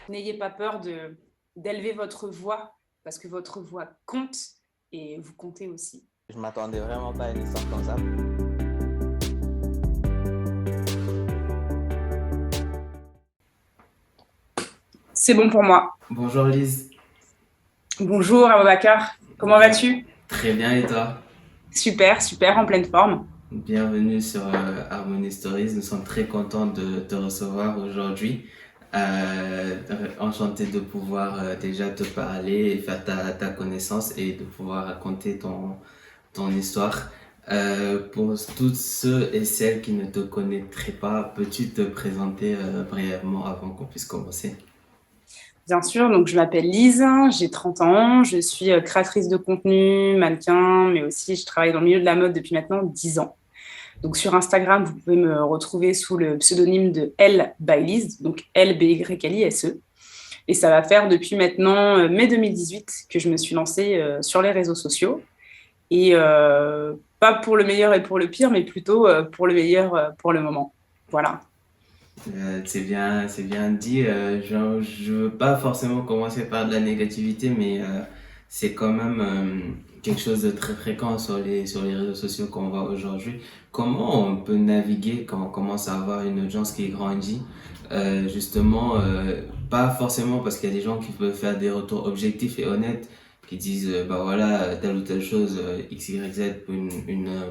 N'ayez pas peur d'élever votre voix parce que votre voix compte et vous comptez aussi. Je m'attendais vraiment pas à une histoire comme ça. C'est bon pour moi. Bonjour Lise. Bonjour Aboubacar, comment Bien. vas-tu? Très bien et toi? Super, super, en pleine forme. Bienvenue sur Harmony Stories. Nous sommes très contents de te recevoir aujourd'hui. Euh, Enchanté de pouvoir déjà te parler et faire ta connaissance et de pouvoir raconter ton histoire. Pour tous ceux et celles qui ne te connaîtraient pas, peux-tu te présenter brièvement avant qu'on puisse commencer? Bien sûr, donc je m'appelle Lise, j'ai 30 ans, je suis créatrice de contenu, mannequin, mais aussi je travaille dans le milieu de la mode depuis maintenant 10 ans. Donc sur Instagram, vous pouvez me retrouver sous le pseudonyme de L by Lise, donc Lbylis. Et ça va faire depuis maintenant mai 2018 que je me suis lancée sur les réseaux sociaux. Et pas pour le meilleur et pour le pire, mais plutôt pour le meilleur pour le moment. Voilà. C'est bien dit. Je veux pas forcément commencer par de la négativité, mais c'est quand même quelque chose de très fréquent sur les réseaux sociaux qu'on voit aujourd'hui. Comment on peut naviguer quand on commence à avoir une audience qui grandit? Justement, pas forcément parce qu'il y a des gens qui peuvent faire des retours objectifs et honnêtes, qui disent bah voilà, telle ou telle chose, X, Y, Z,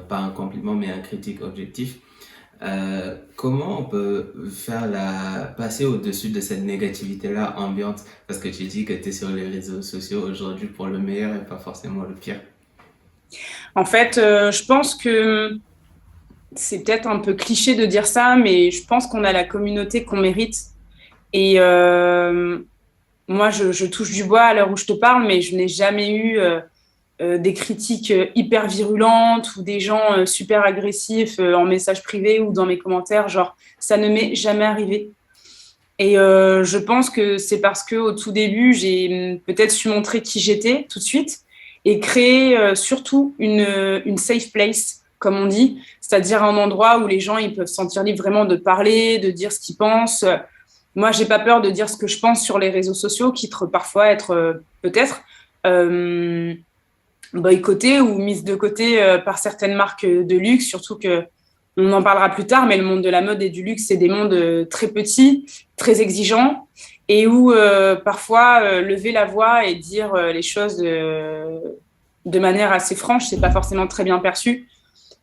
pas un compliment, mais un critique objectif. Comment on peut passer au-dessus de cette négativité-là ambiante? Parce que tu dis que tu es sur les réseaux sociaux aujourd'hui pour le meilleur et pas forcément le pire. En fait, je pense que c'est peut-être un peu cliché de dire ça, mais je pense qu'on a la communauté qu'on mérite. Et moi, je touche du bois à l'heure où je te parle, mais je n'ai jamais eu des critiques hyper virulentes ou des gens super agressifs en message privé ou dans mes commentaires. Genre, ça ne m'est jamais arrivé. Et je pense que c'est parce que au tout début, j'ai peut-être su montrer qui j'étais tout de suite et créer surtout une safe place, comme on dit, c'est-à-dire un endroit où les gens ils peuvent se sentir libres vraiment de parler, de dire ce qu'ils pensent. Moi, j'ai pas peur de dire ce que je pense sur les réseaux sociaux, qui parfois être peut-être euh, boycottées ou mises de côté par certaines marques de luxe, surtout que on en parlera plus tard, mais le monde de la mode et du luxe, c'est des mondes très petits, très exigeants, et où parfois lever la voix et dire les choses de manière assez franche, c'est pas forcément très bien perçu.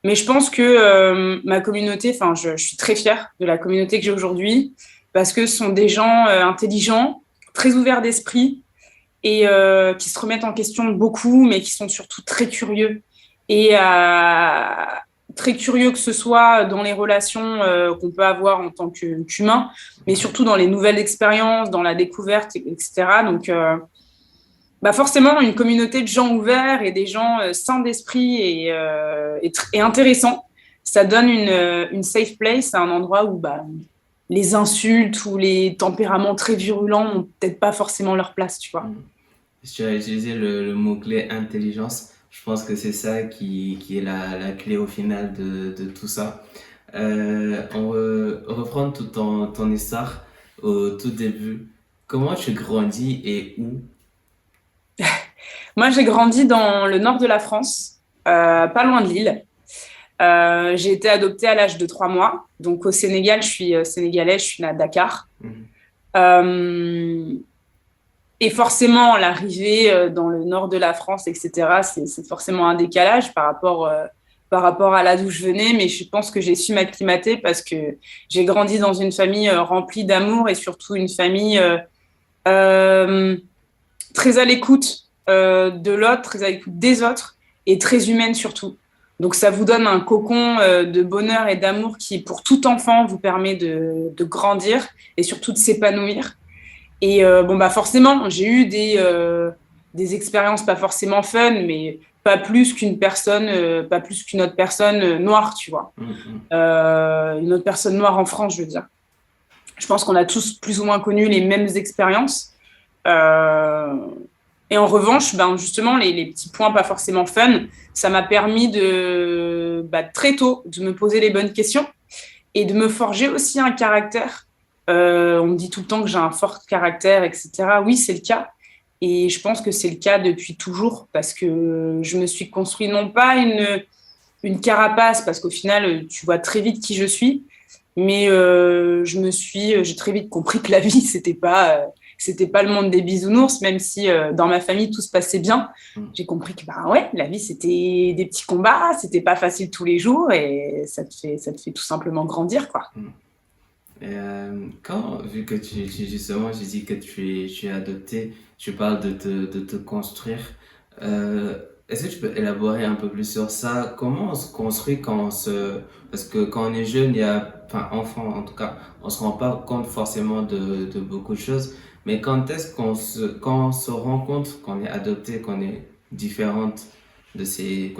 Mais je pense que ma communauté, enfin, je suis très fière de la communauté que j'ai aujourd'hui, parce que ce sont des gens intelligents, très ouverts d'esprit, et qui se remettent en question beaucoup, mais qui sont surtout très curieux. Et très curieux que ce soit dans les relations qu'on peut avoir en tant qu'humain, mais surtout dans les nouvelles expériences, dans la découverte, etc. Donc, bah forcément, une communauté de gens ouverts et des gens sains d'esprit et intéressants, ça donne une safe place, un endroit où bah, les insultes ou les tempéraments très virulents n'ont peut-être pas forcément leur place, tu vois. Si tu as utilisé le mot-clé intelligence, je pense que c'est ça qui est la clé au final de tout ça. Reprendre toute ton histoire au tout début. Comment tu grandis et où? Moi, j'ai grandi dans le nord de la France, pas loin de Lille. J'ai été adoptée à l'âge de 3 mois. Donc au Sénégal, je suis sénégalaise, je suis née à Dakar. Mhm. Euh, et forcément, l'arrivée dans le nord de la France, etc., c'est forcément un décalage par rapport à là d'où je venais. Mais je pense que j'ai su m'acclimater parce que j'ai grandi dans une famille remplie d'amour et surtout une famille euh, très à l'écoute de l'autre, très à l'écoute des autres et très humaine surtout. Donc ça vous donne un cocon de bonheur et d'amour qui, pour tout enfant, vous permet de grandir et surtout de s'épanouir. Et bon, bah forcément, j'ai eu des expériences pas forcément fun, mais pas plus qu'une personne, pas plus qu'une autre personne noire, tu vois. Mhm. Une autre personne noire en France, je veux dire. Je pense qu'on a tous plus ou moins connu les mêmes expériences. Euh, et en revanche, ben justement, les petits points pas forcément fun, ça m'a permis très tôt de me poser les bonnes questions et de me forger aussi un caractère On me dit tout le temps que j'ai un fort caractère, etc. Oui, c'est le cas. Et je pense que c'est le cas depuis toujours parce que je me suis construit non pas une carapace, parce qu'au final, tu vois très vite qui je suis, mais j'ai très vite compris que la vie, c'était pas le monde des bisounours, même si dans ma famille, tout se passait bien. J'ai compris que, bah ouais, la vie, c'était des petits combats, c'était pas facile tous les jours et ça te fait tout simplement grandir, quoi. Et, vu que justement, j'ai dit que tu es adopté, tu parles de te construire. Est-ce que tu peux élaborer un peu plus sur ça? Comment on se construit parce que quand on est jeune, enfin, enfant en tout cas, on se rend pas compte forcément de beaucoup de choses. Mais quand on se rend compte qu'on est adopté, qu'on est différent de ses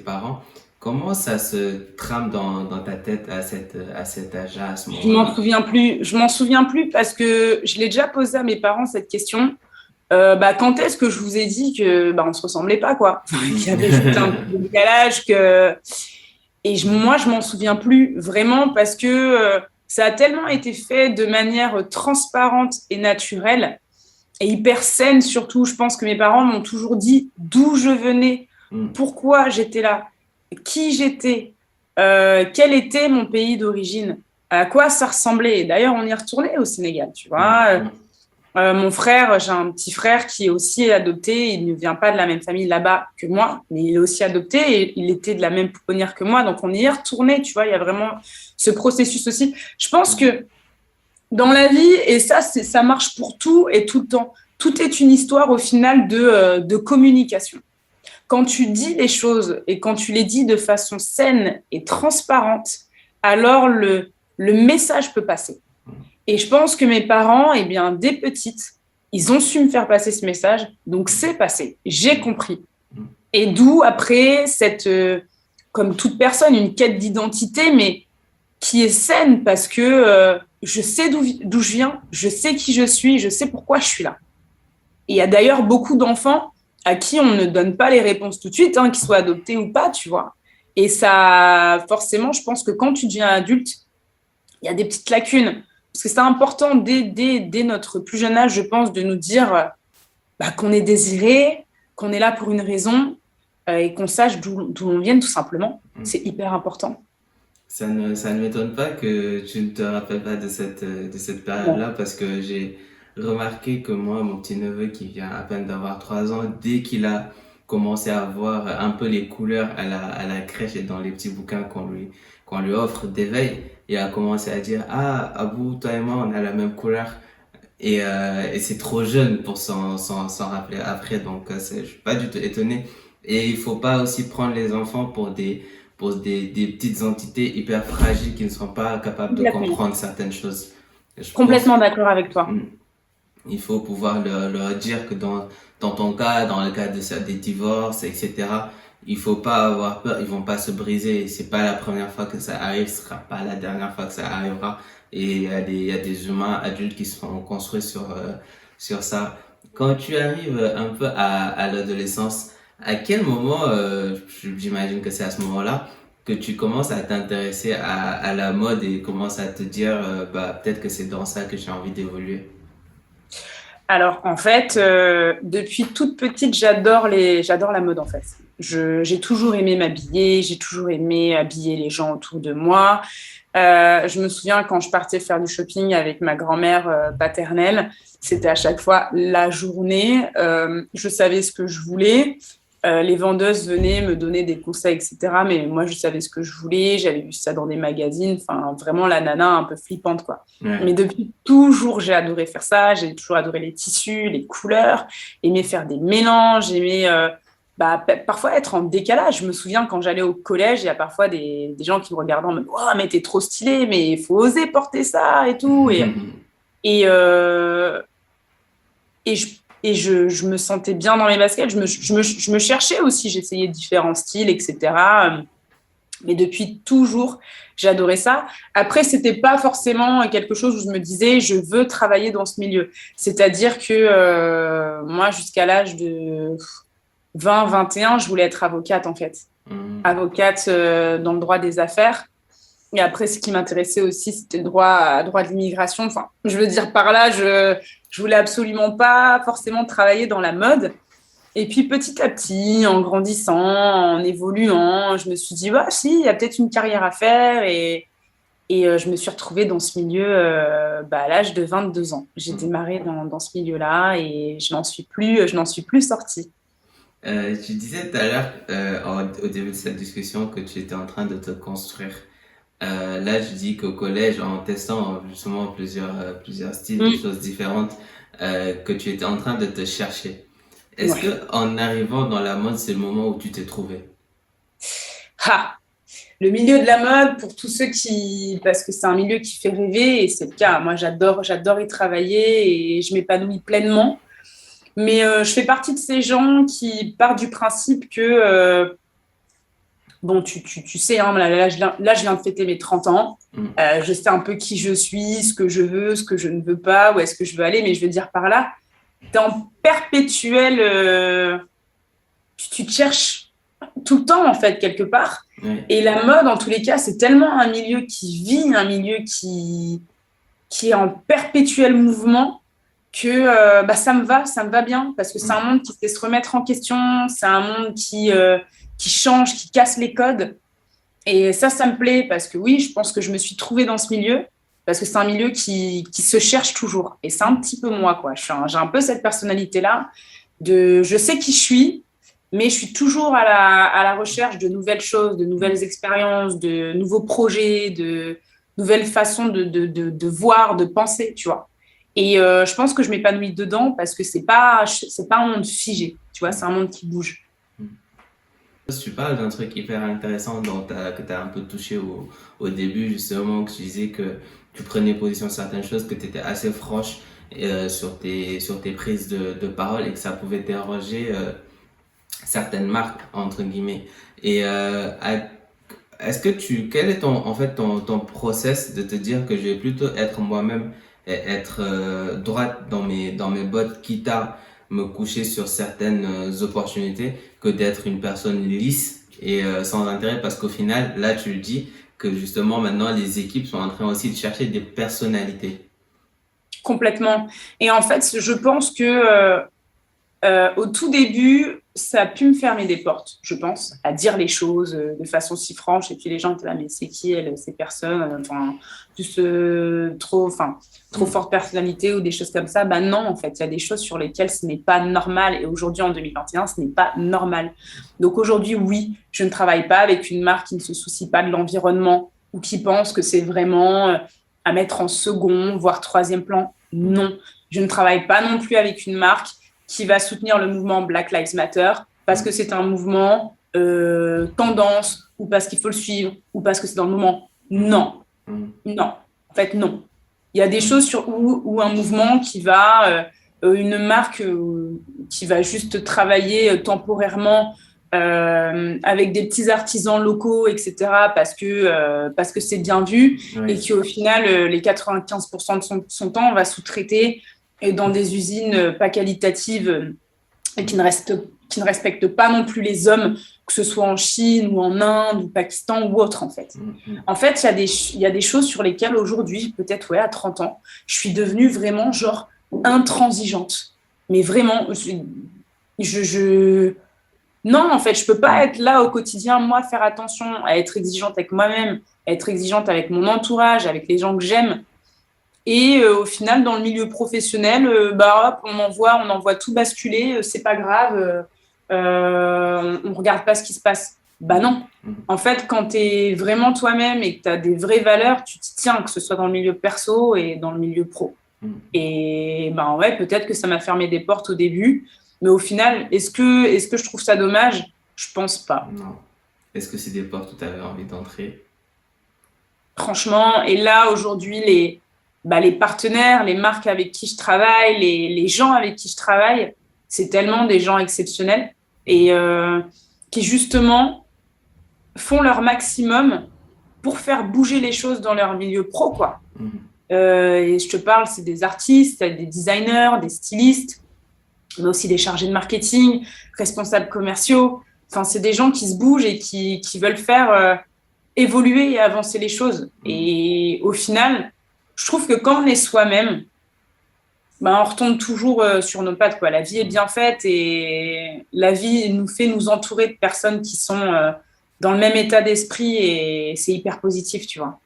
parents, comment ça se trame dans ta tête à cet âge-là, à ce moment-là? Je m'en souviens plus parce que je l'ai déjà posé à mes parents cette question. Bah, quand est-ce que je vous ai dit que bah, on se ressemblait pas, quoi? Qu'il y avait juste un petit décalage moi, je m'en souviens plus vraiment parce que ça a tellement été fait de manière transparente et naturelle et hyper saine surtout. Je pense que mes parents m'ont toujours dit d'où je venais, Mm, pourquoi j'étais là, qui j'étais, quel était mon pays d'origine, à quoi ça ressemblait. Et d'ailleurs, on y retournait au Sénégal, tu mm, vois. mm, Mon frère, j'ai un petit frère qui est aussi adopté. Il ne vient pas de la même famille là-bas que moi, mais il est aussi adopté et il était de la même pouponnière que moi. Donc, on y est retourné, tu vois. Il y a vraiment ce processus aussi. Je pense que dans la vie, et ça marche pour tout et tout le temps, tout est une histoire au final de communication. Quand tu dis les choses et quand tu les dis de façon saine et transparente, alors le message peut passer. Et je pense que mes parents, eh bien, dès petite, ils ont su me faire passer ce message. Donc, c'est passé. J'ai compris. mm. Et d'où, après, comme toute personne, une quête d'identité, mais qui est saine parce que je sais d'où je viens, je sais qui je suis, je sais pourquoi je suis là. Et il y a d'ailleurs beaucoup d'enfants à qui on ne donne pas les réponses tout de suite, hein, qu'ils soient adoptés ou pas, tu vois. Et ça, forcément, je pense que quand tu deviens adulte, il y a des petites lacunes. Parce que c'est important dès notre plus jeune âge, je pense, de nous dire bah, qu'on est désiré, qu'on est là pour une raison et qu'on sache d'où on vient tout simplement. C'est hyper important. Ça ne m'étonne pas que tu ne te rappelles pas de cette Ouais. période-là parce que j'ai remarqué que moi, mon petit-neveu qui vient à peine d'avoir 3 ans, dès qu'il a commencé à voir un peu les couleurs à la crèche et dans les petits bouquins qu'on lui offre d'éveil, il a commencé à dire, ah, Abou, toi et moi, on a la même couleur. Et c'est trop jeune pour s'en rappeler après, donc je suis pas du tout étonné. Et il faut pas aussi prendre les enfants pour des petites entités hyper fragiles qui ne sont pas capables de Complètement. comprendre certaines choses. Et je pense Complètement d'accord avec toi. hmm, il faut pouvoir leur dire que dans ton cas, dans le cas des divorces, etc., il faut pas avoir peur, ils vont pas se briser. C'est pas la première fois que ça arrive, ce sera pas la dernière fois que ça arrivera. Et il y a des humains adultes qui sont construits sur ça. Quand tu arrives un peu à l'adolescence, à quel moment, j'imagine que c'est à ce moment-là, que tu commences à t'intéresser à la mode et commences à te dire, bah, peut-être que c'est dans ça que j'ai envie d'évoluer. Alors, en fait, depuis toute petite, j'adore la mode, en fait. J'ai toujours aimé m'habiller, j'ai toujours aimé habiller les gens autour de moi. Je me souviens quand je partais faire du shopping avec ma grand-mère paternelle, c'était à chaque fois la journée. Je savais ce que je voulais. Les vendeuses venaient me donner des conseils, etc. Mais moi, je savais ce que je voulais. J'avais vu ça dans des magazines. Enfin, vraiment la nana un peu flippante, quoi. Mais Ouais. depuis toujours, j'ai adoré faire ça. J'ai toujours adoré les tissus, les couleurs, aimer faire des mélanges, aimer bah, parfois être en décalage. Je me souviens quand j'allais au collège, il y a parfois des gens qui me regardaient en mode oh, mais t'es trop stylé, mais il faut oser porter ça et tout. Et, euh, et, je me sentais bien dans mes baskets. Je me cherchais aussi. J'essayais différents styles, etc. Mais depuis toujours, j'ai adoré ça. Après, c'était pas forcément quelque chose où je me disais, je veux travailler dans ce milieu. C'est-à-dire que moi, jusqu'à l'âge de 20, 21, je voulais être avocate, en fait. Mhm. Avocate dans le droit des affaires. Et après, ce qui m'intéressait aussi, c'était le droit de l'immigration. Enfin, je veux dire par là, je voulais absolument pas forcément travailler dans la mode. Et puis petit à petit, en grandissant, en évoluant, je me suis dit, bah, si, il y a peut-être une carrière à faire. Et je me suis retrouvée dans ce milieu à l'âge de 22 ans. J'ai démarré dans ce milieu-là et je n'en suis plus sortie. Tu disais tout à l'heure, au début de cette discussion, que tu étais en train de te construire. Là, je dis qu'au collège, en testant justement plusieurs styles, des Mm. choses différentes, que tu étais en train de te chercher. Est-ce Ouais. que en arrivant dans la mode, c'est le moment où tu t'es trouvé? Ha! Le milieu de la mode, pour tous ceux qui... Parce que c'est un milieu qui fait rêver, et c'est le cas. Moi, j'adore y travailler et je m'épanouis pleinement. Mais je fais partie de ces gens qui partent du principe que, bon, tu sais, hein, là, je viens de fêter mes 30 ans. Mm. Je sais un peu qui je suis, ce que je veux, ce que je ne veux pas, où est-ce que je veux aller. Mais je veux dire par là, tu es en perpétuel... tu te cherches tout le temps, en fait, quelque part. Ouais. Et la mode, en tous les cas, c'est tellement un milieu qui vit, un milieu qui est en perpétuel mouvement que ça me va bien, parce que c'est un Mm. monde qui sait se remettre en question, c'est un monde qui change, qui casse les codes. Et ça me plaît, parce que oui, je pense que je me suis trouvée dans ce milieu, parce que c'est un milieu qui se cherche toujours. Et c'est un petit peu moi, quoi. J'ai un peu cette personnalité-là, je sais qui je suis, mais je suis toujours à la recherche de nouvelles choses, de nouvelles expériences, de nouveaux projets, de nouvelles façons de voir, de penser, tu vois. Et je pense que je m'épanouis dedans parce que c'est pas un monde figé, tu vois, c'est un monde qui bouge. Tu parles d'un truc hyper intéressant que tu as un peu touché au début, justement, que tu disais que tu prenais position sur certaines choses, que tu étais assez franche sur tes prises de parole et que ça pouvait déranger certaines marques, entre guillemets. Et quel est en fait ton process de te dire que je vais plutôt être moi-même et être droite dans mes bottes, quitte à me coucher sur certaines opportunités, que d'être une personne lisse et sans intérêt, parce qu'au final, là, tu le dis, que justement, maintenant, les équipes sont en train aussi de chercher des personnalités. Complètement. Et en fait, je pense que au tout début, ça a pu me fermer des portes, je pense, à dire les choses de façon si franche. Et puis les gens étaient là, mais c'est qui elle, ces personnes enfin, juste trop Mm. forte personnalité ou des choses comme ça. Ben non, en fait, il y a des choses sur lesquelles ce n'est pas normal. Et aujourd'hui, en 2021, ce n'est pas normal. Donc aujourd'hui, oui, je ne travaille pas avec une marque qui ne se soucie pas de l'environnement ou qui pense que c'est vraiment à mettre en second, voire troisième plan. Non, je ne travaille pas non plus avec une marque qui va soutenir le mouvement Black Lives Matter parce que c'est un mouvement tendance ou parce qu'il faut le suivre ou parce que c'est dans le moment. Non, Mm. non. En fait, non. Il y a des choses où un mouvement qui va, une marque qui va juste travailler temporairement avec des petits artisans locaux, etc., parce que c'est bien vu et Oui. qui, au final, les 95% de son temps, on va sous-traiter et dans des usines pas qualitatives et qui ne respectent pas non plus les hommes, que ce soit en Chine ou en Inde ou Pakistan ou autre, en fait. Mm. Mm. En fait, il y a des choses sur lesquelles aujourd'hui, peut-être ouais, à 30 ans, je suis devenue vraiment genre intransigeante. Mais vraiment, je... Non, en fait, je peux pas être là au quotidien, moi, faire attention à être exigeante avec moi-même, à être exigeante avec mon entourage, avec les gens que j'aime. Et au final, dans le milieu professionnel, hop, on envoie tout basculer, c'est pas grave, on regarde pas ce qui se passe. Bah non. Mm. En fait, quand tu es vraiment toi-même et que tu as des vraies valeurs, tu t'y tiens, que ce soit dans le milieu perso et dans le milieu pro. Mm. Et ben ouais, peut-être que ça m'a fermé des portes au début, mais au final, est-ce que je trouve ça dommage? Je pense pas. Non. Est-ce que c'est des portes où tu avais envie d'entrer? Franchement, et là, aujourd'hui, les partenaires, les marques avec qui je travaille, les gens avec qui je travaille, c'est tellement des gens exceptionnels et qui, justement, font leur maximum pour faire bouger les choses dans leur milieu pro, quoi. Mm. Et je te parle, c'est des artistes, des designers, des stylistes, mais aussi des chargés de marketing, responsables commerciaux. Enfin, c'est des gens qui se bougent et qui veulent faire évoluer et avancer les choses. Et au final, je trouve que quand on est soi-même, ben, on retombe toujours sur nos pattes, quoi. La vie est bien faite et la vie nous fait nous entourer de personnes qui sont dans le même état d'esprit et c'est hyper positif, tu vois.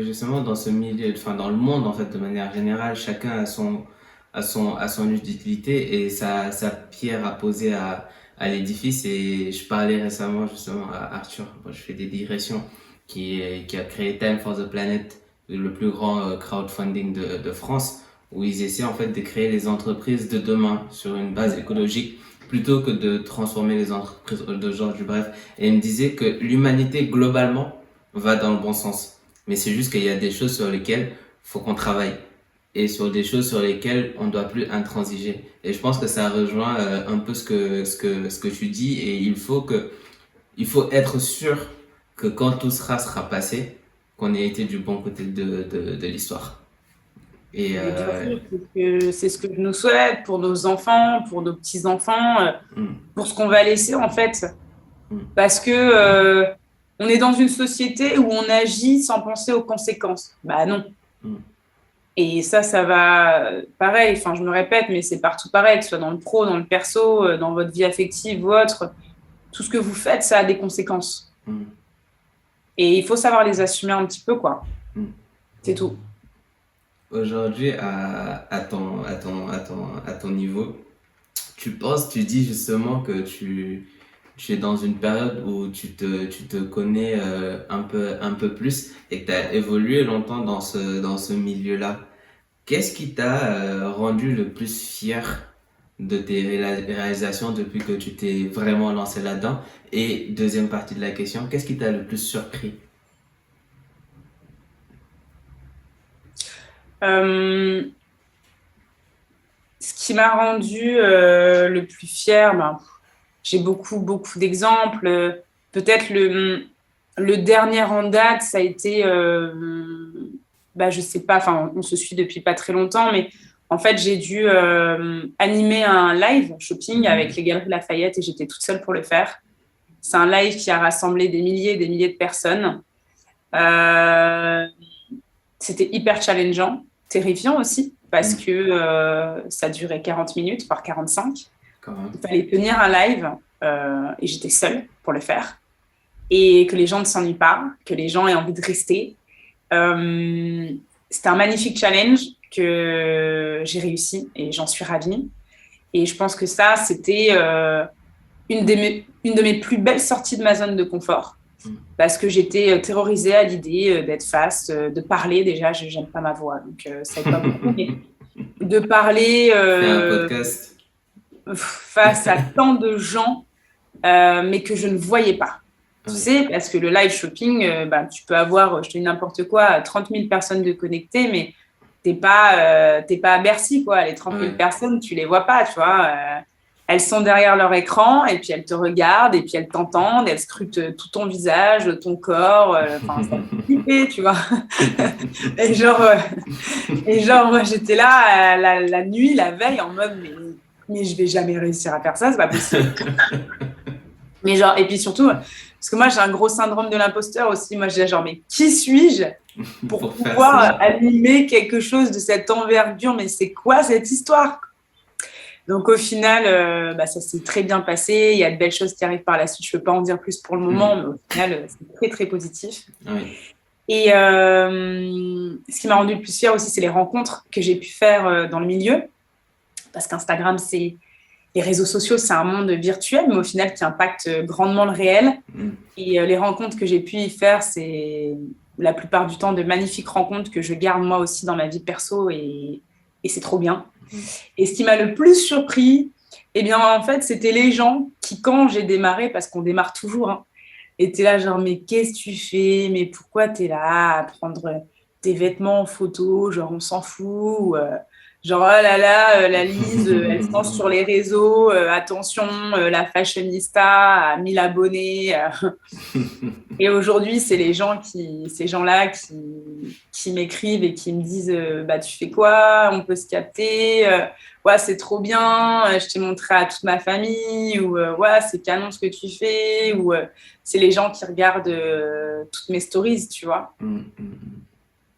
Justement, dans ce milieu, enfin, dans le monde, en fait, de manière générale, chacun a son utilité et sa pierre à poser à l'édifice. Et je parlais récemment, justement, à Arthur, bon, je fais des digressions, qui a créé Time for the Planet, le plus grand crowdfunding de France, où ils essaient, en fait, de créer les entreprises de demain sur une base écologique plutôt que de transformer les entreprises d'aujourd'hui. Bref. Et il me disait que l'humanité, globalement, va dans le bon sens. Mais c'est juste qu'il y a des choses sur lesquelles faut qu'on travaille et sur des choses sur lesquelles on ne doit plus intransiger. Et je pense que ça rejoint un peu ce que tu dis et il faut être sûr que quand tout sera passé, qu'on ait été du bon côté de l'histoire. Et Mais bien sûr, c'est ce que je nous souhaite pour nos enfants, pour nos petits-enfants, hum, pour ce qu'on va laisser en fait. hum, Parce que on est dans une société où on agit sans penser aux conséquences. Bah non. hum, Et ça va pareil, enfin je me répète, mais c'est partout pareil, que ce soit dans le pro, dans le perso, dans votre vie affective ou autre. Tout ce que vous faites, ça a des conséquences. hum, Et il faut savoir les assumer un petit peu, quoi. hum. C'est tout. Aujourd'hui, à ton niveau, tu dis justement que tu es dans une période où tu te connais un peu plus et que tu as évolué longtemps dans ce milieu-là. Qu'est-ce qui t'a rendu le plus fier de tes réalisations depuis que tu t'es vraiment lancé là-dedans? Et deuxième partie de la question, qu'est-ce qui t'a le plus surpris? Euh, Ce qui m'a rendu le plus fière, ben, j'ai beaucoup d'exemples. Peut-être le dernier en date, ça a été, bah, je sais pas, enfin, on se suit depuis pas très longtemps, mais en fait, j'ai dû animer un live shopping avec les Galeries Lafayette et j'étais toute seule pour le faire. C'est un live qui a rassemblé des milliers et des milliers de personnes. Euh, C'était hyper challengeant, terrifiant aussi, parce Hmm, que ça durait 40 minutes, voire 45. quand même. Il fallait tenir un live et j'étais seule pour le faire. Et que les gens ne s'ennuient pas, que les gens aient envie de rester. Euh, C'était un magnifique challenge que j'ai réussi et j'en suis ravie. Et je pense que ça, c'était une de mes plus belles sorties de ma zone de confort Hmm. parce que j'étais terrorisée à l'idée d'être face, de parler. Déjà, je n'aime pas ma voix, donc ça aide pas beaucoup, mais de parler Faire un podcast. face à tant de gens, mais que je ne voyais pas. Tu Ouais. sais, parce que le live shopping, bah, tu peux avoir, je te dis n'importe quoi, 30 000 personnes de connectées, mais t'es pas à Bercy, quoi. Les 30 000 Ouais. personnes, tu les vois pas, tu vois. Elles sont derrière leur écran et puis elles te regardent et puis elles t'entendent, elles scrutent tout ton visage, ton corps. Enfin, ça me fait flipper, tu vois. Et genre, moi, j'étais là la nuit, la veille, en mode, mais je vais jamais réussir à faire ça, c'est pas possible. Mais genre, et puis surtout, parce que moi, j'ai un gros syndrome de l'imposteur aussi. Moi, j'ai genre, mais qui suis-je pour Pour faire pouvoir ça. animer quelque chose de cette envergure? Mais c'est quoi cette histoire? Donc, au final, bah, ça s'est très bien passé. Il y a de belles choses qui arrivent par la suite. Je ne peux pas en dire plus pour le moment, Hmm. mais au final, c'est très, très positif. Oui. Et ce qui m'a rendu le plus fière aussi, c'est les rencontres que j'ai pu faire dans le milieu. Parce qu'Instagram, c'est les réseaux sociaux, c'est un monde virtuel, mais au final qui impacte grandement le réel. Hmm. Et les rencontres que j'ai pu y faire, c'est la plupart du temps de magnifiques rencontres que je garde moi aussi dans ma vie perso et c'est trop bien. Hmm. Et ce qui m'a le plus surpris, eh bien en fait, c'était les gens qui, quand j'ai démarré, parce qu'on démarre toujours, hein, étaient là genre, mais qu'est-ce que tu fais? Mais pourquoi tu es là à prendre tes vêtements en photo? Genre, on s'en fout. Genre, oh là là, la Lise, elle se lance sur les réseaux. Attention, la fashionista a 1000 abonnés. Et aujourd'hui, c'est ces gens-là qui m'écrivent et qui me disent bah, tu fais quoi? On peut se capter. ouais, c'est trop bien, je t'ai montré à toute ma famille, ou ouais, c'est canon ce que tu fais, ou c'est les gens qui regardent toutes mes stories, tu vois.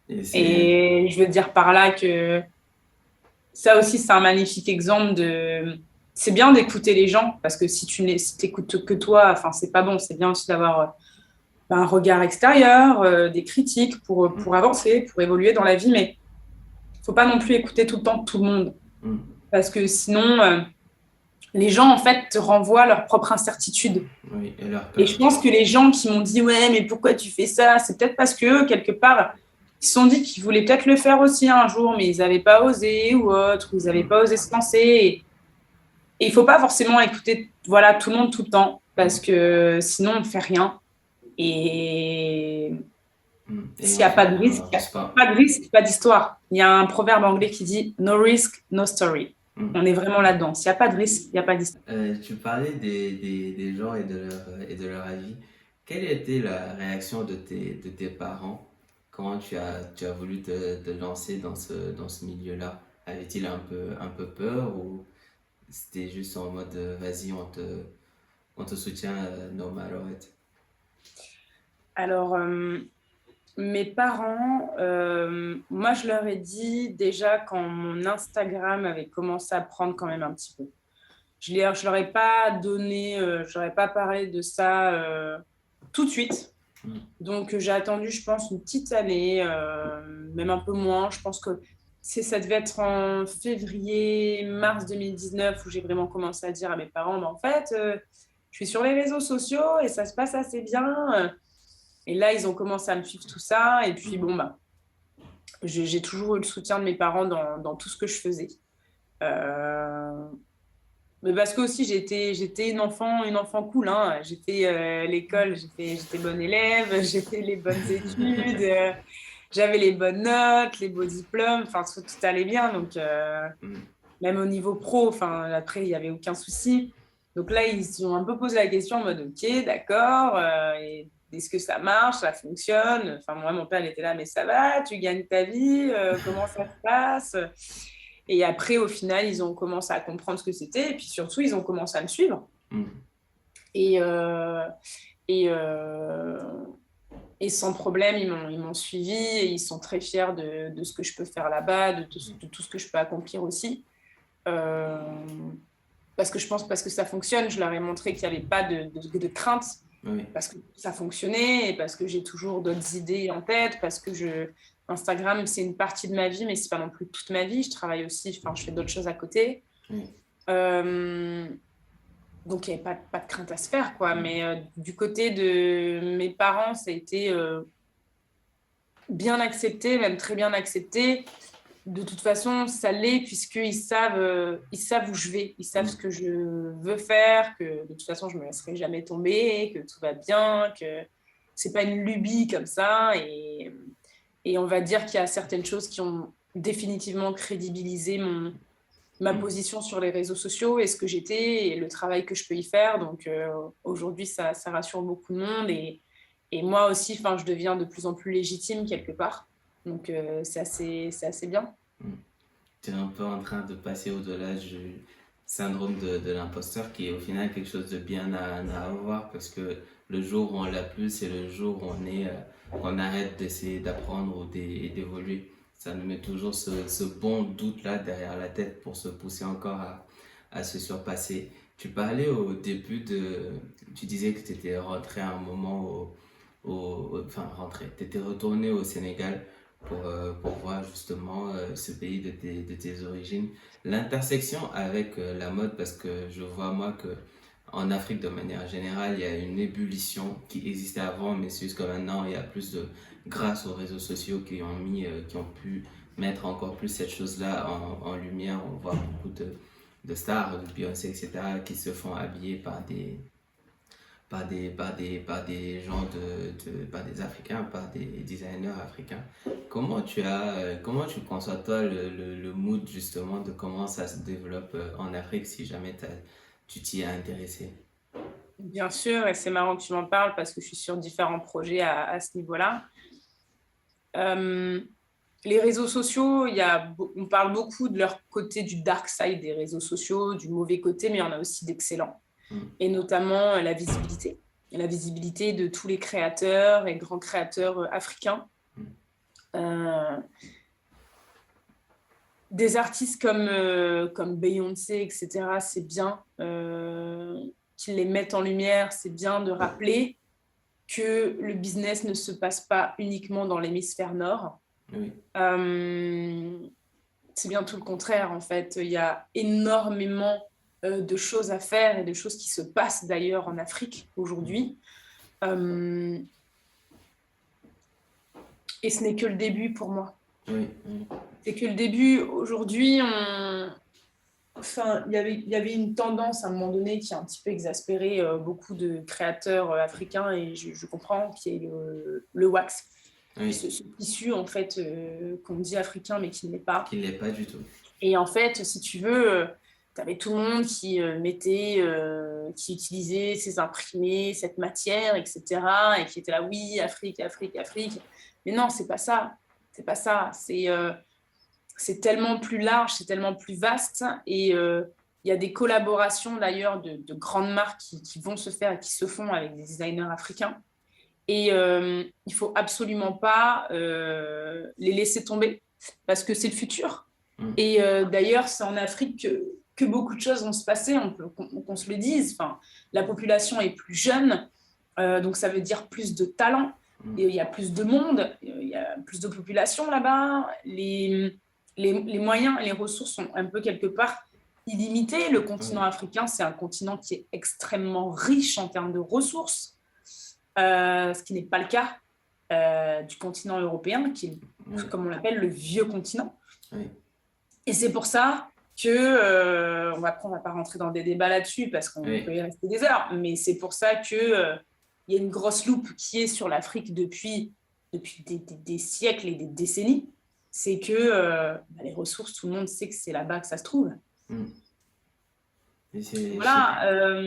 Et c'est... Et je veux dire par là que ça aussi, c'est un magnifique exemple de. C'est bien d'écouter les gens, parce que si tu n'écoutes que toi, enfin, c'est pas bon. C'est bien aussi d'avoir un regard extérieur, des critiques pour avancer, pour évoluer dans la vie, mais il faut pas non plus écouter tout le temps tout le monde, parce que sinon, les gens, en fait, te renvoient leur propre incertitude. Oui, et leur Et peur. je pense que les gens qui m'ont dit, ouais, mais pourquoi tu fais ça? C'est peut-être parce que, quelque part, ils se sont dit qu'ils voulaient peut-être le faire aussi un jour, mais ils n'avaient pas osé ou autre, ou ils n'avaient pas osé se lancer. Et il ne faut pas forcément écouter voilà, tout le monde tout le temps, parce que sinon, on ne fait rien. Et Et s'il n'y on a pas fait, de on risque, il n'y a n'avance pas. pas de risque, pas d'histoire. Il y a un proverbe anglais qui dit no risk, no story. On est vraiment là-dedans. S'il n'y a pas de risque, il n'y a pas d'histoire. Tu parlais des gens et de leur avis. Quelle était la réaction de tes parents quand tu as voulu te lancer dans ce milieu-là? Avait-il un peu peur ou c'était juste en mode vas-y, on te soutient no matter what? Alors, mes parents, moi, je leur ai dit déjà quand mon Instagram avait commencé à prendre quand même un petit peu. Je leur ai pas donné, je leur ai pas parlé de ça tout de suite. Donc, j'ai attendu, je pense, une petite année, même un peu moins. Je pense que ça devait être en février, mars 2019 où j'ai vraiment commencé à dire à mes parents, mais en fait, je suis sur les réseaux sociaux et ça se passe assez bien. Et là, ils ont commencé à me suivre tout ça. Et puis, bon, bah, j'ai toujours eu le soutien de mes parents dans tout ce que je faisais. Euh, mais parce que aussi, j'étais une enfant cool. Hein. J'étais à l'école, j'étais bonne élève, j'ai fait les bonnes études, j'avais les bonnes notes, les beaux diplômes, enfin, tout allait bien. Donc, même au niveau pro, enfin, après, il n'y avait aucun souci. Donc là, ils se sont un peu posé la question en mode, OK, d'accord, et est-ce que ça marche, ça fonctionne? Enfin, moi, mon père, il était là, mais ça va, tu gagnes ta vie, comment ça se passe? Et après, au final, ils ont commencé à comprendre ce que c'était, et puis surtout, ils ont commencé à me suivre. Et, euh, et, euh, et sans problème, ils m'ont suivi, et ils sont très fiers de ce que je peux faire là-bas, de tout ce que je peux accomplir aussi. Euh, parce que je pense parce que ça fonctionne, je leur ai montré qu'il n'y avait pas de crainte, Oui. parce que ça fonctionnait, et parce que j'ai toujours d'autres idées en tête, parce que Instagram, c'est une partie de ma vie, mais c'est pas non plus toute ma vie. Je travaille aussi, enfin, je fais d'autres choses à côté. Oui. Euh, donc, il n'y avait pas de crainte à se faire, quoi. Mais du côté de mes parents, ça a été bien accepté, même très bien accepté. De toute façon, ça l'est ils savent où je vais, ils savent ce que je veux faire, que de toute façon, je me laisserai jamais tomber, que tout va bien, que c'est pas une lubie comme ça. Et on va dire qu'il y a certaines choses qui ont définitivement crédibilisé ma position sur les réseaux sociaux et ce que j'étais et le travail que je peux y faire. Donc aujourd'hui, ça rassure beaucoup de monde et moi aussi, enfin, je deviens de plus en plus légitime quelque part. Donc c'est assez bien. Tu es un peu en train de passer au-delà du syndrome de l'imposteur qui est au final quelque chose de bien à avoir parce que le jour où on l'a plus, c'est le jour où on arrête d'essayer d'apprendre ou d'évoluer. Ça nous met toujours ce bon doute-là derrière la tête pour se pousser encore à se surpasser. Tu parlais au début tu disais que tu étais rentré à un moment enfin rentré, tu étais retourné au Sénégal pour voir justement ce pays de tes origines. L'intersection avec la mode, parce que je vois moi que en Afrique de manière générale, il y a une ébullition qui existait avant, mais c'est juste que maintenant, il y a plus de, grâce aux réseaux sociaux qui ont pu mettre encore plus cette chose-là en lumière. On voit beaucoup de stars, de Beyoncé, etc., qui se font habiller par des gens par des Africains, par des designers africains. Comment tu conçois toi le mood justement de comment ça se développe en Afrique si jamais tu t'y es intéressé? Bien sûr, et c'est marrant que tu m'en parles parce que je suis sur différents projets à ce niveau-là. Euh, Les réseaux sociaux, on parle beaucoup de leur côté du dark side des réseaux sociaux, du mauvais côté, mais il y en a aussi d'excellents. Mm. Et notamment la visibilité. La visibilité de tous les créateurs et grands créateurs africains. Mm. Euh, des artistes comme Beyoncé, etc., c'est bien qu'ils les mettent en lumière, c'est bien de rappeler que le business ne se passe pas uniquement dans l'hémisphère nord. Oui. C'est bien tout le contraire, en fait. Il y a énormément de choses à faire et de choses qui se passent d'ailleurs en Afrique aujourd'hui. Et ce n'est que le début pour moi. Oui, oui. C'est que le début. Aujourd'hui, enfin, il y avait une tendance à un moment donné qui a un petit peu exaspéré beaucoup de créateurs africains et je comprends, qui est le wax. Oui. Ce tissu, en fait, qu'on dit africain, mais qui ne l'est pas. Qui ne l'est pas du tout. Et en fait, si tu veux, tu avais tout le monde qui qui utilisait ces imprimés, cette matière, etc. Et qui était là, oui, Afrique, Afrique, Afrique. Mais non, c'est pas ça. C'est pas ça. C'est tellement plus large, c'est tellement plus vaste. Et il y a des collaborations d'ailleurs de grandes marques qui vont se faire et qui se font avec des designers africains. Et il faut absolument pas les laisser tomber parce que c'est le futur. Et d'ailleurs, c'est en Afrique que beaucoup de choses vont se passer, qu'on se le dise. Enfin, la population est plus jeune, donc ça veut dire plus de talent. Et il y a plus de monde, il y a plus de population là-bas. Les moyens et les ressources sont un peu quelque part illimités. Le continent africain, c'est un continent qui est extrêmement riche en termes de ressources, ce qui n'est pas le cas du continent européen, qui est, comme on l'appelle, le vieux continent. Oui. Et c'est pour ça que, on va pas rentrer dans des débats là-dessus, parce qu'on peut y rester des heures, mais c'est pour ça que y a une grosse loupe qui est sur l'Afrique depuis des siècles et des décennies. C'est que les ressources, tout le monde sait que c'est là-bas que ça se trouve. Voilà.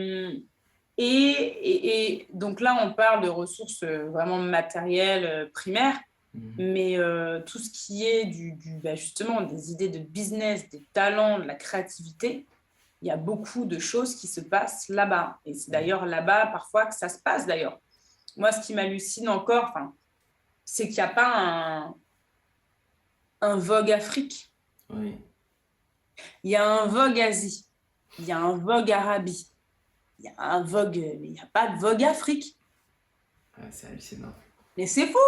Et donc là, on parle de ressources vraiment matérielles, primaires, mais tout ce qui est justement des idées de business, des talents, de la créativité, il y a beaucoup de choses qui se passent là-bas. Et c'est d'ailleurs là-bas, parfois, que ça se passe, d'ailleurs. Moi, ce qui m'hallucine encore, c'est qu'il n'y a pas un Vogue Afrique. Oui. Il y a un Vogue Asie. Il y a un Vogue Arabie. Il y a un Vogue, mais il n'y a pas de Vogue Afrique. Ouais, c'est hallucinant. Mais c'est fou.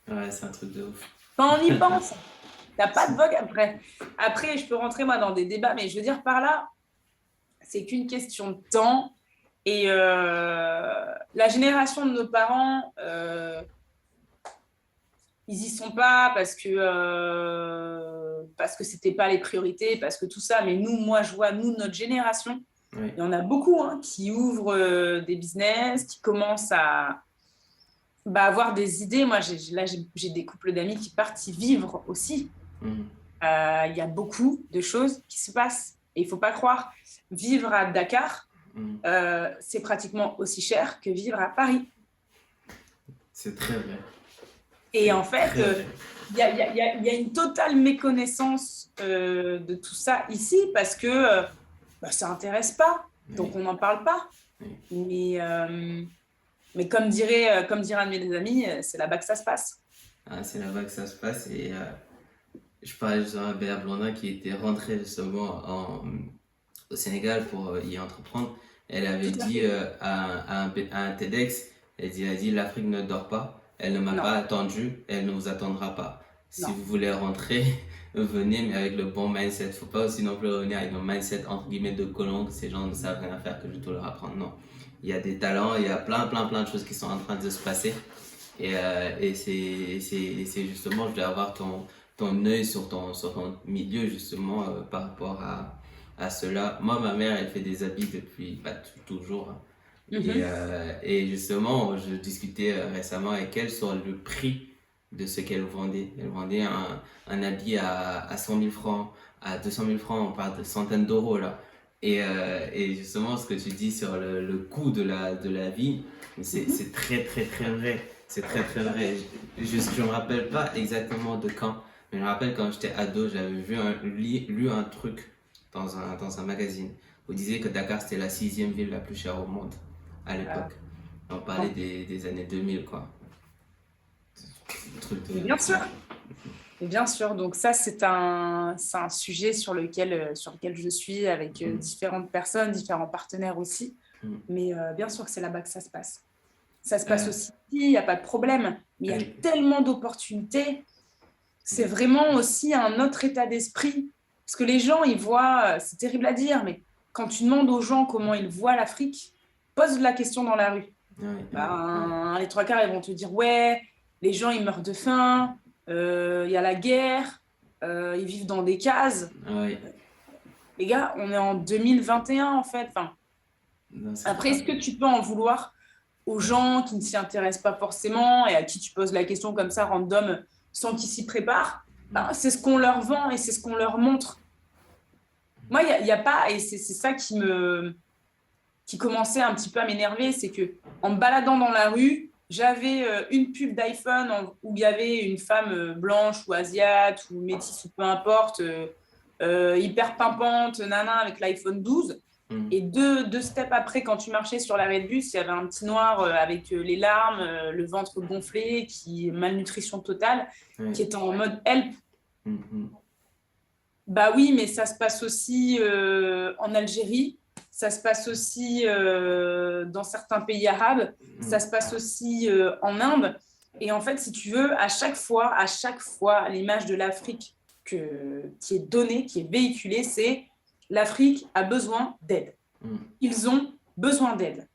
Ouais, c'est un truc de ouf. Quand on y pense, il n'y a pas de Vogue après. Après, je peux rentrer, moi, dans des débats, mais je veux dire par là, c'est qu'une question de temps. Et la génération de nos parents, ils n'y sont pas parce que c'était pas les priorités, parce que tout ça. Mais nous, moi, je vois, notre génération, il y en a beaucoup qui ouvrent des business, qui commencent à avoir des idées. Moi, j'ai des couples d'amis qui partent y vivre aussi. Il y a beaucoup de choses qui se passent. Et il ne faut pas croire, vivre à Dakar, c'est pratiquement aussi cher que vivre à Paris. C'est très vrai. Et en fait, il y a une totale méconnaissance de tout ça ici parce que ça n'intéresse pas, donc on n'en parle pas. Mais comme dirait un de mes amis, c'est là-bas que ça se passe. Ah, c'est là-bas que ça se passe. Et je parlais justement à Béa Blondin qui était rentrée justement au Sénégal pour y entreprendre. Elle avait dit à un TEDx, elle a dit l'Afrique ne dort pas. Elle ne m'a pas attendu, elle ne vous attendra pas. Si vous voulez rentrer, venez, mais avec le bon mindset. Faut pas aussi non plus revenir avec un mindset entre guillemets de colon, que ces gens ne savent rien faire, que je dois leur apprendre. Non. Il y a des talents, il y a plein de choses qui sont en train de se passer. Et c'est justement, je dois avoir ton œil sur ton milieu, justement, par rapport à cela. Moi, ma mère, elle fait des habits depuis, toujours. Et justement, je discutais récemment avec elle sur le prix de ce qu'elle vendait. Elle vendait un habit à 100 000 francs, à 200 000 francs, on parle de centaines d'euros là. Et justement, ce que tu dis sur le coût de la vie, c'est très, très, très vrai. C'est très, très vrai. Je me rappelle pas exactement de quand, Mais je me rappelle quand j'étais ado, j'avais lu un truc dans un magazine où il disait que Dakar c'était la sixième ville la plus chère au monde à Euh, l'époque. On parlait bon. des années 2000, quoi. Un truc de. Et bien sûr, Ouais. et bien sûr. Donc ça, c'est un sujet sur lequel je suis avec Mm, différentes personnes, différents partenaires aussi. mm. Mais bien sûr que c'est là-bas que ça se passe. Ça se passe Euh, aussi ici, il n'y a pas de problème. Mais il y a oui. tellement d'opportunités. C'est Mm, vraiment aussi un autre état d'esprit. Parce que les gens, ils voient, c'est terrible à dire, mais quand tu demandes aux gens comment ils voient l'Afrique, pose la question dans la rue. oui, oui, oui. Ben, les trois quarts, ils vont te dire, ouais, les gens, ils meurent de faim, il y a la guerre, ils vivent dans des cases. Oui. Les gars, on est en 2021, en fait. Enfin, Non, c'est après, grave. est-ce que tu peux en vouloir aux gens qui ne s'y intéressent pas forcément et à qui tu poses la question comme ça, random, sans qu'ils s'y préparent? Ben, Mm, c'est ce qu'on leur vend et c'est ce qu'on leur montre. Moi, il y a pas, et c'est ça qui commençait un petit peu à m'énerver, c'est que en me baladant dans la rue, j'avais une pub d'iPhone où il y avait une femme blanche ou asiate ou métisse ou peu importe, hyper pimpante, nana, avec l'iPhone 12. mm. Et deux steps après, quand tu marchais sur l'arrêt de bus, il y avait un petit noir avec les larmes, le ventre gonflé, malnutrition totale, Oui. qui était en mode help. Mm, mm, Bah oui, mais ça se passe aussi en Algérie, ça se passe aussi dans certains pays arabes, ça mm. se passe aussi en Inde. Et en fait, si tu veux, à chaque fois, l'image de l'Afrique qui est donnée, qui est véhiculée, c'est l'Afrique a besoin d'aide. Mm. Ils ont besoin d'aide.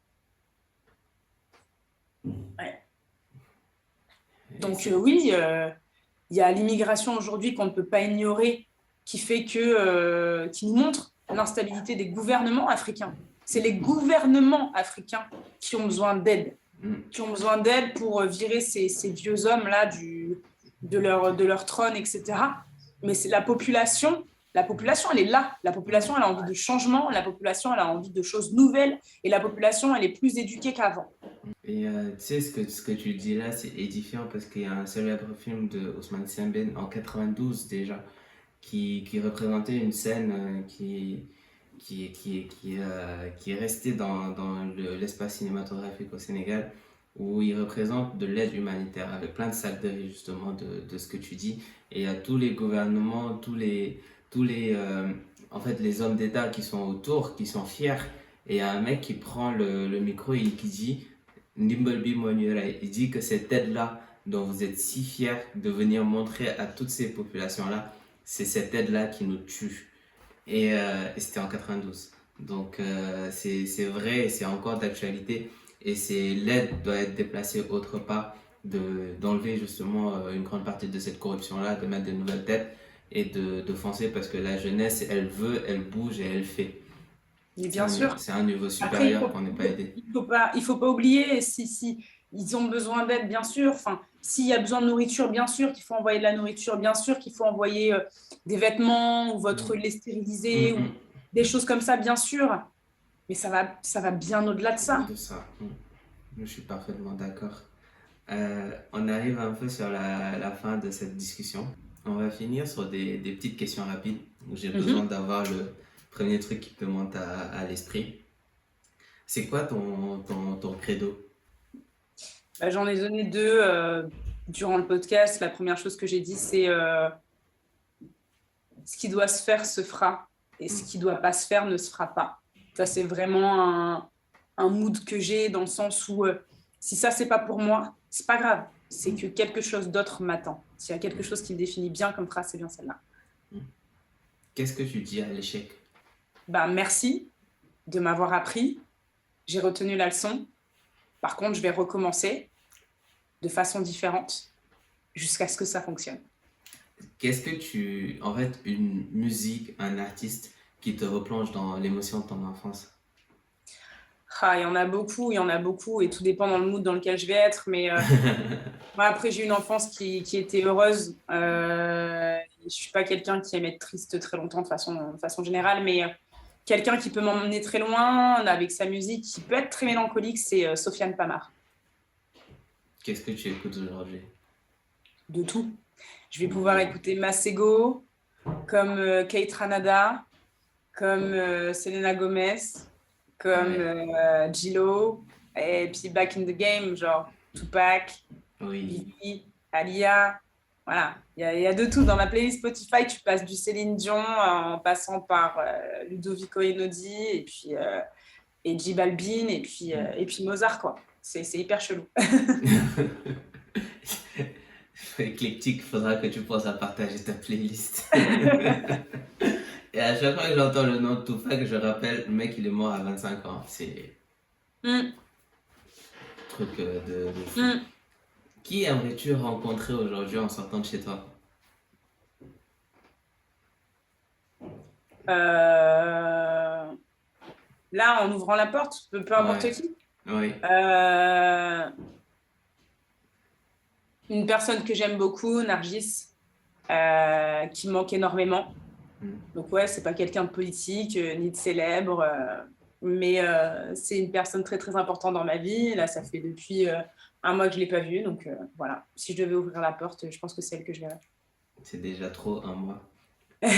Ouais. Et Donc c'est. oui, il y a l'immigration aujourd'hui qu'on ne peut pas ignorer, qui nous montre l'instabilité des gouvernements africains. C'est les gouvernements africains qui ont besoin d'aide, Mm. pour virer ces vieux hommes-là de leur trône, etc. Mais c'est la population, elle est là. La population, elle a envie de changement, la population, elle a envie de choses nouvelles, et la population, elle est plus éduquée qu'avant. Et tu sais, ce que tu dis là, c'est édifiant parce qu'il y a un célèbre film de Ousmane Sembène en 92 déjà qui représentait une scène qui est restée dans l'espace cinématographique au Sénégal où il représente de l'aide humanitaire avec plein de sacs de riz justement de ce que tu dis. Et il y a tous les gouvernements, tous les en fait, les hommes d'État qui sont autour, qui sont fiers. Et il y a un mec qui prend le micro et qui dit Ndimbolbi Monyorai. Il dit que cette aide-là, dont vous êtes si fiers de venir montrer à toutes ces populations-là, c'est cette aide-là qui nous tue. Et c'était en 92. Donc c'est vrai et c'est encore d'actualité. Et c'est l'aide doit être déplacée autre part, d'enlever justement une grande partie de cette corruption-là, de mettre de nouvelles têtes et de foncer parce que la jeunesse, elle veut, elle bouge et elle fait. Mais bien sûr. C'est un niveau Après, supérieur qu'on n'est pas aidé. il faut pas oublier, si ils ont besoin d'aide, bien sûr. Enfin, s'il y a besoin de nourriture, bien sûr qu'il faut envoyer de la nourriture, bien sûr qu'il faut envoyer des vêtements ou votre Mm. lait Mm, stérilisé ou mm. des choses comme ça, bien sûr. Mais ça va bien au-delà de ça. De ça. Je suis parfaitement d'accord. On arrive un peu sur la fin de cette discussion. On va finir sur des petites questions rapides où j'ai besoin Mhm. d'avoir le premier truc qui te monte à l'esprit. C'est quoi ton credo? Bah, j'en ai donné deux durant le podcast. La première chose que j'ai dit, c'est ce qui doit se faire se fera et ce qui ne doit pas se faire ne se fera pas. Ça, c'est vraiment un mood que j'ai dans le sens où si ça, c'est pas pour moi, c'est pas grave. C'est que quelque chose d'autre m'attend. S'il y a quelque chose qui me définit bien comme phrase, c'est bien celle-là. Qu'est-ce que tu dis à l'échec? Bah, merci de m'avoir appris. J'ai retenu la leçon. Par contre, je vais recommencer de façon différente jusqu'à ce que ça fonctionne. Qu'est-ce que en fait, une musique, un artiste qui te replonge dans l'émotion de ton enfance? Ah, il y en a beaucoup, et tout dépend dans le mood dans lequel je vais être. Mais moi, après, j'ai une enfance qui était heureuse. Je ne suis pas quelqu'un qui aime être triste très longtemps de façon générale, mais quelqu'un qui peut m'emmener très loin avec sa musique, qui peut être très mélancolique, c'est Sofiane Pamar. Qu'est-ce que tu écoutes aujourd'hui? de tout. Je vais pouvoir écouter Masego, comme Kate Ranada, comme Selena Gomez, comme Ouais, J-Lo, et puis Back in the Game, genre Tupac, oui. Biggie, Alia. Voilà, il y a de tout. Dans ma playlist Spotify, tu passes du Céline Dion en passant par Ludovico Einaudi et J Balvin et puis Mozart, quoi. C'est hyper chelou. Éclectique, faudra que tu penses à partager ta playlist. Et à chaque fois que j'entends le nom de Tupac, je rappelle, le mec, il est mort à 25 ans. C'est Mm, un truc de fou. mm. Qui aimerais-tu rencontrer aujourd'hui en sortant de chez toi? Euh, Là, en ouvrant la porte, peu importe Ouais, qui. oui. Euh, une personne que j'aime beaucoup, Nargis, qui me manque énormément. Mm. Donc ouais, c'est pas quelqu'un de politique ni de célèbre, mais c'est une personne très très importante dans ma vie. Là, ça fait depuis un mois que je l'ai pas vue, donc voilà. Si je devais ouvrir la porte, je pense que c'est elle que je verrais. C'est déjà trop un mois. Euh,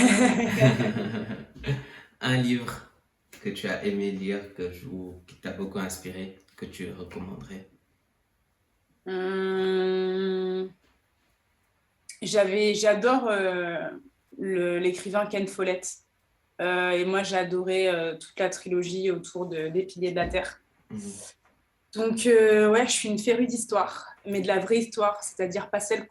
un livre que tu as aimé lire ou qui t'a beaucoup inspiré, que tu recommanderais. Hum, j'adore l'écrivain Ken Follett. Et moi, j'ai adoré toute la trilogie autour des Piliers de la Terre. Mhm. Donc, ouais, je suis une férue d'histoire, mais de la vraie histoire, c'est-à-dire pas celle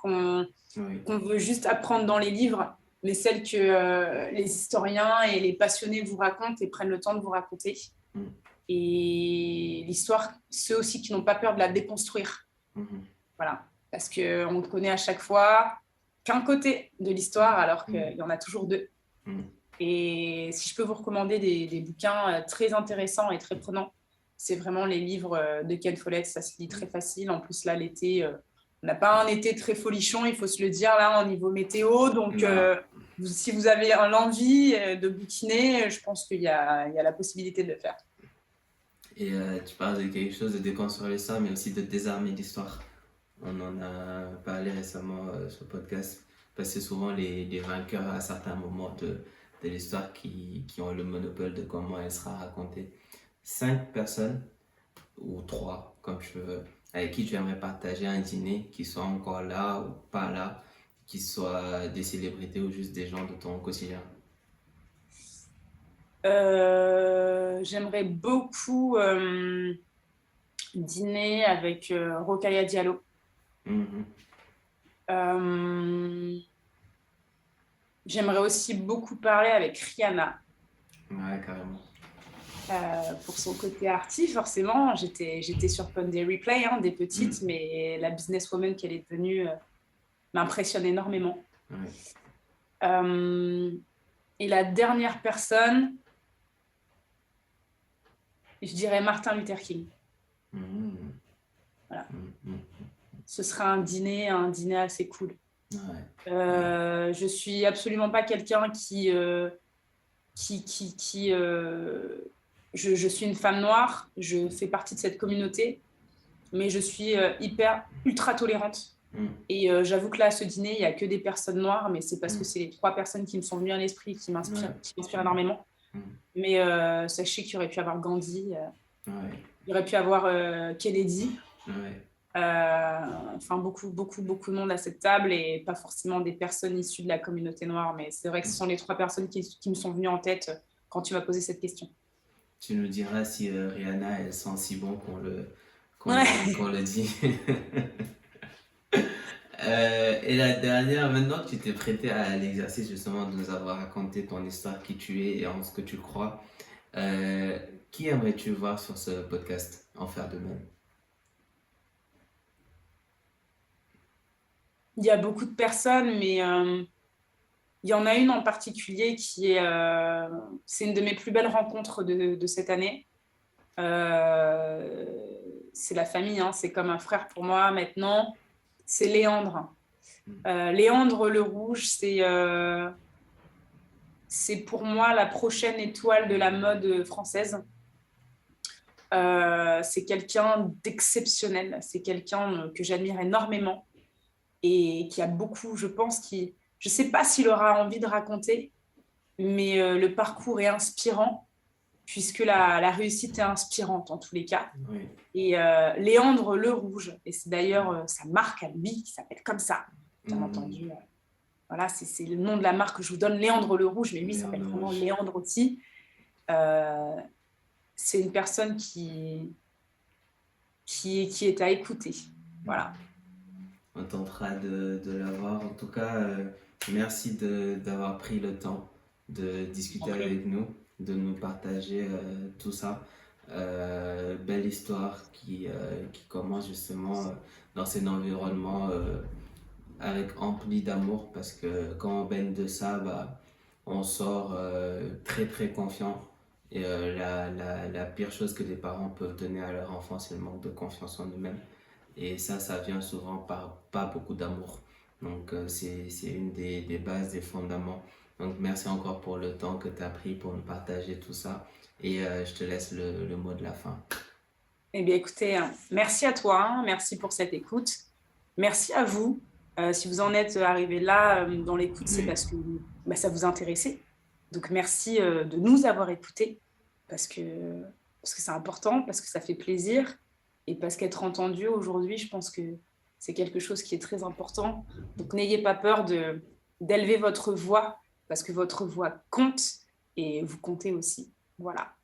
Oui. qu'on veut juste apprendre dans les livres, mais celle que les historiens et les passionnés vous racontent et prennent le temps de vous raconter. Mhm. Et l'histoire, ceux aussi qui n'ont pas peur de la déconstruire. Mhm. Voilà. Parce qu'on ne connaît à chaque fois qu'un côté de l'histoire, alors qu'il Mhm. y en a toujours deux. Mhm. Et si je peux vous recommander des bouquins très intéressants et très prenants, c'est vraiment les livres de Ken Follett. Ça se lit très facile. En plus, là, l'été, on n'a pas un été très folichon, il faut se le dire, là, au niveau météo. Donc, Non. si vous avez l'envie de bouquiner, je pense il y a la possibilité de le faire. Et tu parles de quelque chose de déconstruire l'histoire, mais aussi de désarmer l'histoire. On en a parlé récemment sur le podcast, parce que c'est souvent les vainqueurs à certains moments de l'histoire qui ont le monopole de comment elle sera racontée. Cinq personnes, ou trois, comme tu veux, avec qui tu aimerais partager un dîner, qui soient encore là ou pas là, qui soient des célébrités ou juste des gens de ton quotidien. J'aimerais beaucoup dîner avec Rokhaya Diallo. Mhm. Euh, J'aimerais aussi beaucoup parler avec Rihanna Ouais, carrément. pour son côté arty, forcément. J'étais sur des replays, hein, des petites, Mhm. mais la businesswoman qu'elle est devenue m'impressionne énormément. Ouais. Euh, et la dernière personne, je dirais Martin Luther King. Mhm. Voilà. Mhm. Ce sera un dîner assez cool. Ouais. Ouais. Je suis absolument pas quelqu'un je suis une femme noire, je fais partie de cette communauté, mais je suis hyper, ultra tolérante. Mhm. Et j'avoue que là, à ce dîner, il n'y a que des personnes noires, mais c'est parce que Mhm. c'est les trois personnes qui me sont venues à l'esprit, Ouais. qui m'inspirent énormément. Mhm. Mais sachez qu'il y aurait pu avoir Gandhi, Ouais. il y aurait pu avoir Kennedy, Ouais. enfin beaucoup de monde à cette table et pas forcément des personnes issues de la communauté noire, mais c'est vrai que ce sont les trois personnes qui me sont venues en tête quand tu m'as posé cette question. Tu nous diras si Rihanna elle sent si bon Ouais. qu'on le dit. Et la dernière, maintenant que tu t'es prêté à l'exercice justement de nous avoir raconté ton histoire, qui tu es et en ce que tu crois, euh, qui aimerais-tu voir sur ce podcast en faire de même? Il y a beaucoup de personnes, mais il y en a une en particulier c'est une de mes plus belles rencontres de cette année. Euh, c'est la famille, hein, c'est comme un frère pour moi maintenant. C'est Léandre. Léandre le Rouge, c'est pour moi la prochaine étoile de la mode française. C'est quelqu'un d'exceptionnel, c'est quelqu'un que j'admire énormément. et qui a beaucoup, je pense, je ne sais pas s'il aura envie de raconter, mais le parcours est inspirant, puisque la réussite est inspirante en tous les cas. Oui. Et Léandre Le Rouge, et c'est d'ailleurs sa marque à lui qui s'appelle comme ça, bien Hmm. entendu. Voilà, c'est le nom de la marque que je vous donne, Léandre Le Rouge, mais lui il Léon s'appelle le vraiment Rouge. Léandre aussi. Euh, c'est une personne qui est à écouter. Voilà. On tentera de l'avoir. En tout cas, merci d'avoir pris le temps de discuter Compris. avec nous, de nous partager tout ça. Belle histoire qui commence justement dans un environnement avec empli d'amour parce que quand on baigne de ça, bah, on sort très très confiant. Et la pire chose que les parents peuvent donner à leur enfant, c'est le manque de confiance en eux-mêmes. Et ça vient souvent par pas beaucoup d'amour. Donc c'est une des bases, des fondaments. Donc merci encore pour le temps que tu as pris pour nous partager tout ça. Et je te laisse le mot de la fin. Eh bien, écoutez, merci à toi, hein, merci pour cette écoute. Merci à vous. Si vous en êtes arrivé là dans l'écoute, c'est Oui. parce que bah, ça vous intéressait. Donc, merci de nous avoir écoutés parce que c'est important, parce que ça fait plaisir et parce qu'être entendu aujourd'hui, je pense que c'est quelque chose qui est très important. Donc, n'ayez pas peur d'élever votre voix parce que votre voix compte et vous comptez aussi. Voilà.